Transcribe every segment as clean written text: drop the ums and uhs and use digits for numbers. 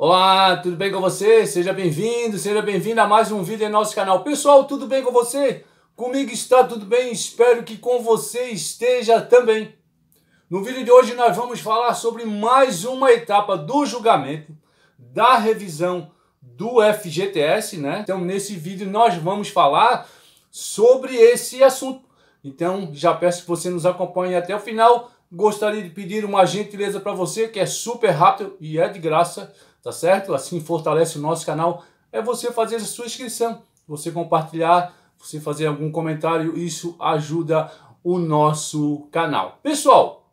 Olá, tudo bem com você? Seja bem-vindo a mais um vídeo em nosso canal. Pessoal, tudo bem com você? Comigo está tudo bem, espero que com você esteja também. No vídeo de hoje nós vamos falar sobre mais uma etapa do julgamento da revisão do FGTS, né? Então nesse vídeo nós vamos falar sobre esse assunto. Então já peço que você nos acompanhe até o final. Gostaria de pedir uma gentileza para você, que é super rápido e é de graça, tá certo? Assim fortalece o nosso canal. É você fazer a sua inscrição, você compartilhar, você fazer algum comentário, isso ajuda o nosso canal. Pessoal,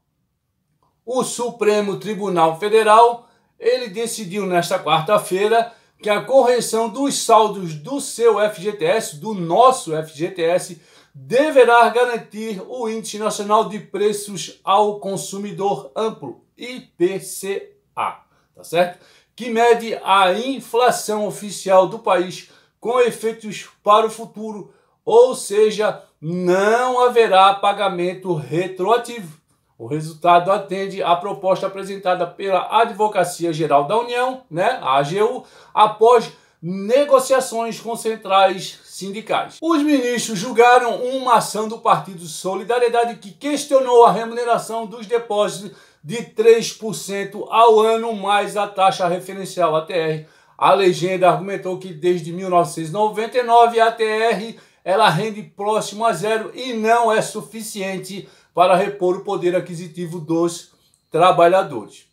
o Supremo Tribunal Federal, ele decidiu nesta quarta-feira que a correção dos saldos do seu FGTS, do nosso FGTS, deverá garantir o Índice Nacional de Preços ao Consumidor Amplo, IPCA, tá certo? Que mede a inflação oficial do país com efeitos para o futuro, ou seja, não haverá pagamento retroativo. O resultado atende à proposta apresentada pela Advocacia Geral da União, né, a AGU, após negociações com centrais sindicais. Os ministros julgaram uma ação do Partido Solidariedade que questionou a remuneração dos depósitos de 3% ao ano mais a taxa referencial ATR. A legenda argumentou que desde 1999 a ATR ela rende próximo a zero e não é suficiente para repor o poder aquisitivo dos trabalhadores.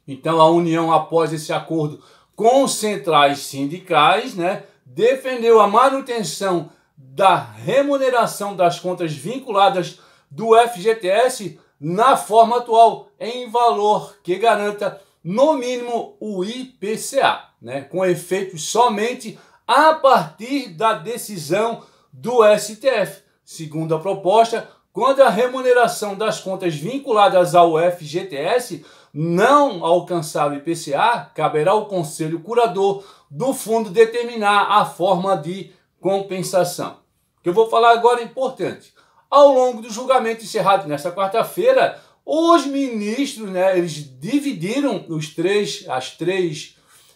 Então a União, após esse acordo com centrais sindicais, né, defendeu a manutenção da remuneração das contas vinculadas do FGTS na forma atual, em valor que garanta, no mínimo, o IPCA, né, com efeitos somente a partir da decisão do STF. Segundo a proposta, quando a remuneração das contas vinculadas ao FGTS não alcançar o IPCA, caberá ao Conselho Curador do Fundo determinar a forma de compensação. O que eu vou falar agora é importante. Ao longo do julgamento encerrado nesta quarta-feira, os ministros, né, eles dividiram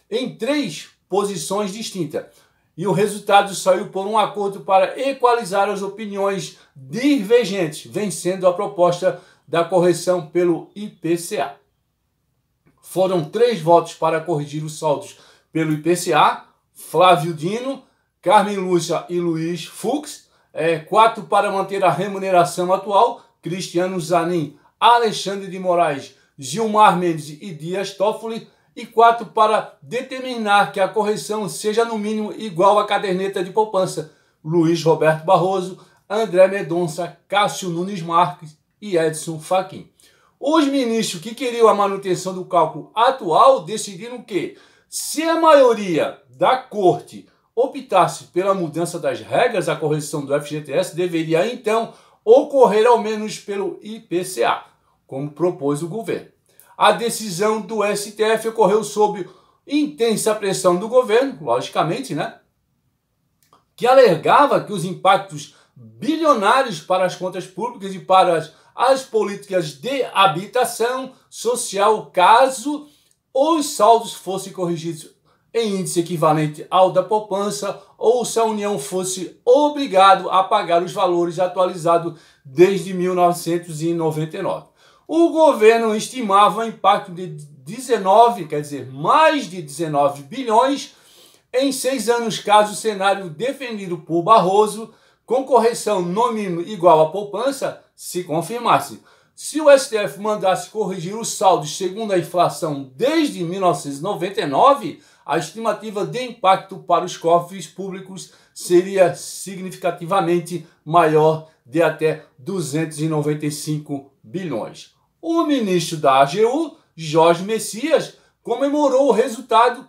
em três posições distintas. E o resultado saiu por um acordo para equalizar as opiniões divergentes, vencendo a proposta da correção pelo IPCA. Foram 3 votos para corrigir os saldos pelo IPCA, Flávio Dino, Carmen Lúcia e Luiz Fux, 4 para manter a remuneração atual, Cristiano Zanin, Alexandre de Moraes, Gilmar Mendes e Dias Toffoli, e 4 para determinar que a correção seja no mínimo igual à caderneta de poupança, Luiz Roberto Barroso, André Mendonça, Cássio Nunes Marques e Edson Fachin. Os ministros que queriam a manutenção do cálculo atual decidiram que, se a maioria da corte optasse pela mudança das regras, a correção do FGTS deveria então ocorrer ao menos pelo IPCA, como propôs o governo. A decisão do STF ocorreu sob intensa pressão do governo, logicamente, né, que alegava que os impactos bilionários para as contas públicas e para as políticas de habitação social, caso os saldos fossem corrigidos em índice equivalente ao da poupança ou se a União fosse obrigado a pagar os valores atualizados desde 1999. O governo estimava o impacto de mais de 19 bilhões em 6 anos, caso o cenário defendido por Barroso, com correção no mínimo igual à poupança, se confirmasse. Se o STF mandasse corrigir os saldos segundo a inflação desde 1999, a estimativa de impacto para os cofres públicos seria significativamente maior, de até 295 bilhões. O ministro da AGU, Jorge Messias, comemorou o resultado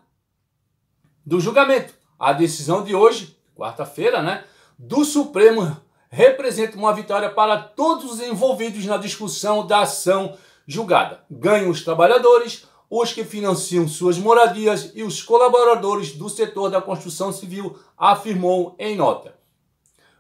do julgamento. A decisão de hoje, quarta-feira, né, do Supremo representa uma vitória para todos os envolvidos na discussão da ação julgada. Ganham os trabalhadores, os que financiam suas moradias e os colaboradores do setor da construção civil, afirmou em nota.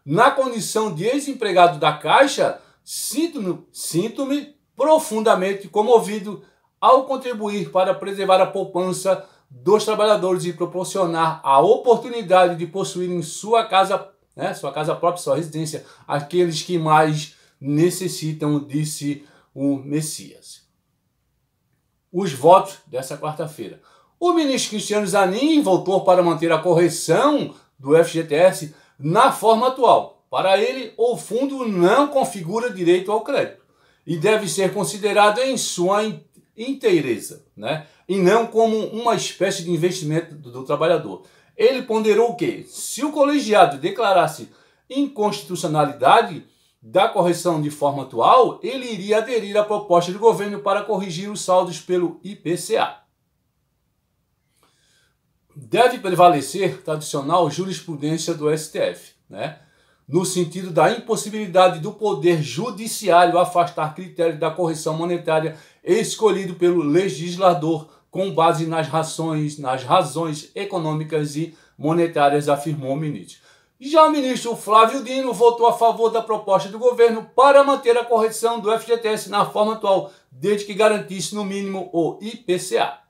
Na condição de ex-empregado da Caixa, sinto-me profundamente comovido ao contribuir para preservar a poupança dos trabalhadores e proporcionar a oportunidade de possuírem sua casa, sua casa própria, sua residência, aqueles que mais necessitam, disse o Messias. Os votos dessa quarta-feira. O ministro Cristiano Zanin voltou para manter a correção do FGTS na forma atual. Para ele, o fundo não configura direito ao crédito e deve ser considerado em sua inteireza, e não como uma espécie de investimento do trabalhador. Ele ponderou que, se o colegiado declarasse inconstitucionalidade da correção de forma atual, ele iria aderir à proposta do governo para corrigir os saldos pelo IPCA. Deve prevalecer tradicional jurisprudência do STF, no sentido da impossibilidade do poder judiciário afastar critérios da correção monetária escolhido pelo legislador com base nas razões econômicas e monetárias, afirmou o ministro. Já o ministro Flávio Dino votou a favor da proposta do governo para manter a correção do FGTS na forma atual, desde que garantisse no mínimo o IPCA.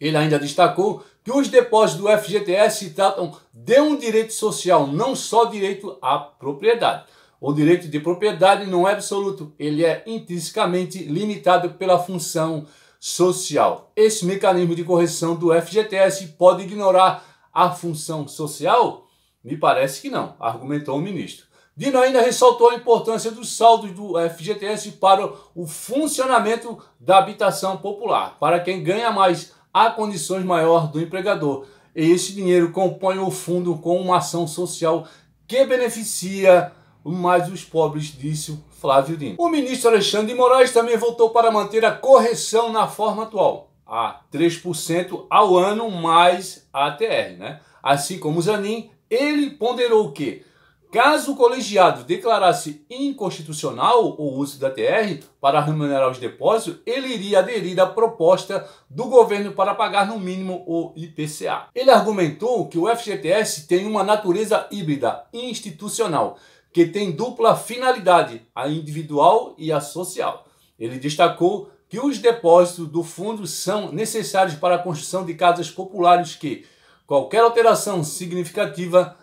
Ele ainda destacou que os depósitos do FGTS se tratam de um direito social, não só direito à propriedade. O direito de propriedade não é absoluto, ele é intrinsecamente limitado pela função social. Esse mecanismo de correção do FGTS pode ignorar a função social? Me parece que não, argumentou o ministro. Dino ainda ressaltou a importância dos saldos do FGTS para o funcionamento da habitação popular, para quem ganha mais há condições maiores do empregador. E esse dinheiro compõe o fundo com uma ação social que beneficia mais os pobres, disse Flávio Dino. O ministro Alexandre de Moraes também voltou para manter a correção na forma atual, a 3% ao ano mais a ATR. Assim como Zanin, ele ponderou que, caso o colegiado declarasse inconstitucional o uso da TR para remunerar os depósitos, ele iria aderir à proposta do governo para pagar no mínimo o IPCA. Ele argumentou que o FGTS tem uma natureza híbrida institucional, que tem dupla finalidade, a individual e a social. Ele destacou que os depósitos do fundo são necessários para a construção de casas populares que qualquer alteração significativa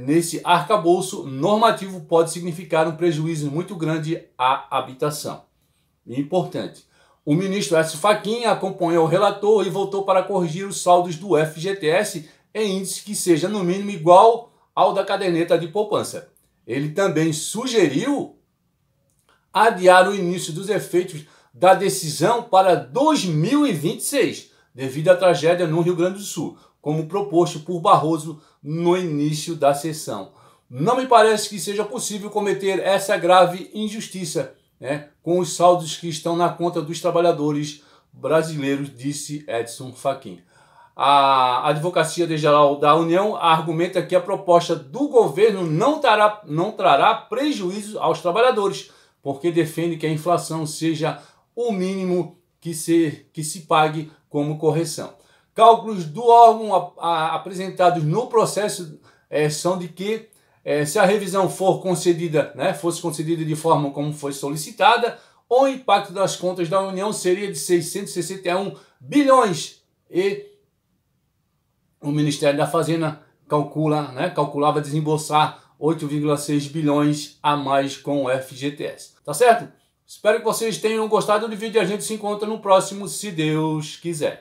nesse arcabouço normativo pode significar um prejuízo muito grande à habitação. Importante. O ministro Écio Fachin acompanhou o relator e voltou para corrigir os saldos do FGTS em índice que seja no mínimo igual ao da caderneta de poupança. Ele também sugeriu adiar o início dos efeitos da decisão para 2026, devido à tragédia no Rio Grande do Sul, como proposto por Barroso no início da sessão. Não me parece que seja possível cometer essa grave injustiça, com os saldos que estão na conta dos trabalhadores brasileiros, disse Edson Fachin. A Advocacia Geral da União argumenta que a proposta do governo não trará prejuízo aos trabalhadores, porque defende que a inflação seja o mínimo que se pague como correção. Cálculos do órgão apresentados no processo são de que, se a revisão fosse concedida de forma como foi solicitada, o impacto das contas da União seria de 661 bilhões e o Ministério da Fazenda calculava desembolsar 8,6 bilhões a mais com o FGTS. Tá certo? Espero que vocês tenham gostado do vídeo e a gente se encontra no próximo, se Deus quiser.